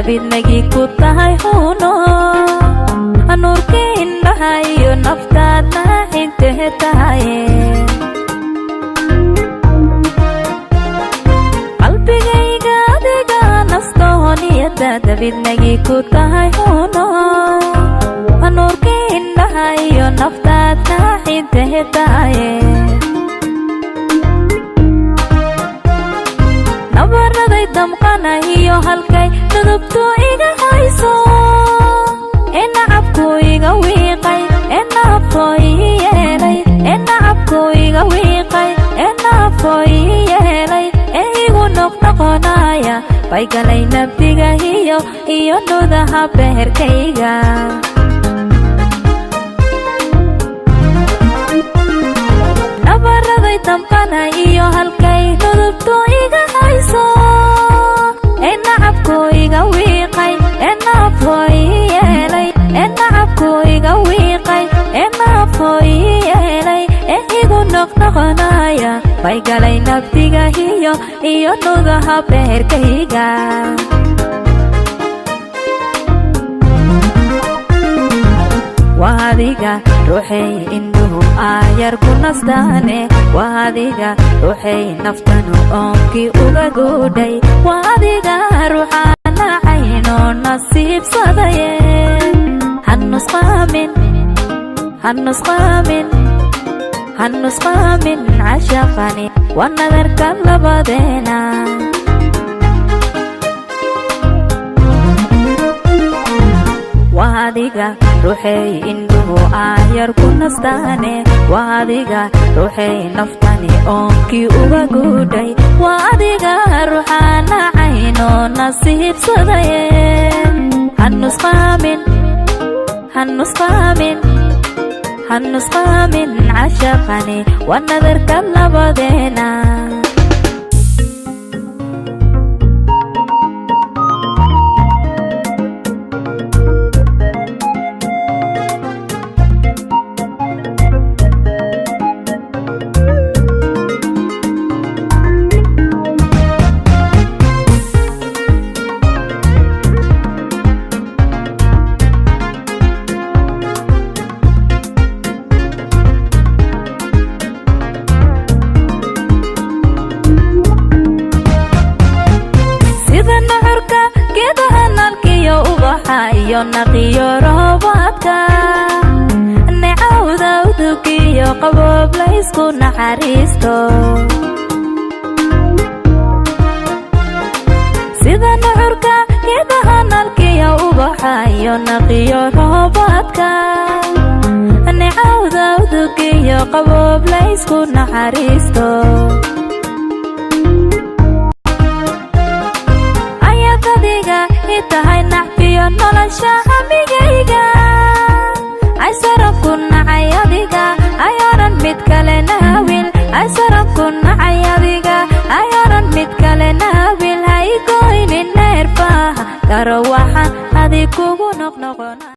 dabidnagi ku tahay huno nuurkii indhaha iyo naftaadna xigtee tahaye qalbigayga adiga nastooniyada dabidnagi ku tahay huno nuurkii indhaha iyo naftaadna xigtee tahaye nabaraday damqanayo halkay dudubtu iga hayso nacabku iga wiiqay nafo ii yeelay nacabku iga wiiqay nafo ii yeelay igu noqnoqonaya bay galay nabdiga iyo nudaha beherkayga nabaraday damqanayo halkay dudubtu iga hayso nacabku iga wiiqay nafo ii yeelay nacabku iga wiiqay nafo ii yeelay igu noqnoqonaya bay galay nabdiga iyo nudaha beherkayga waa adiga ruuxay indhuhu aayar ku nastaane waa adiga ruuxay naftanu oonkii uga guudhay waa adiga ruuxaana cayno nasiibsadaye hanusqaamin cashaqani waa nadarka labadeena waa adiga ruuxay indhuhu aayar ku nastaane waa adiga ruuxay naftani oonkii uga guudhay waa adiga ruuxaana cayno nasiibsadaye hanusqaamin cashaqani waa nadarka labadeena iyo naqiyo roobaadka necawda udugiyo qaboob laysku naxariisto sida nuxurka geedaha nalkiyo ubaxa iyo naqiyo roobaadka necawda udugiyo qaboob laysku naxariisto ayadadiga itahay nacfiyo nolosha hamigayga ay sarabku nacay adiga ay oran mid kale naawil ay sarabku nacay adiga ay oran mid kale naawil hay goynin neerfaha garo waxaan adig kugu noqnoqona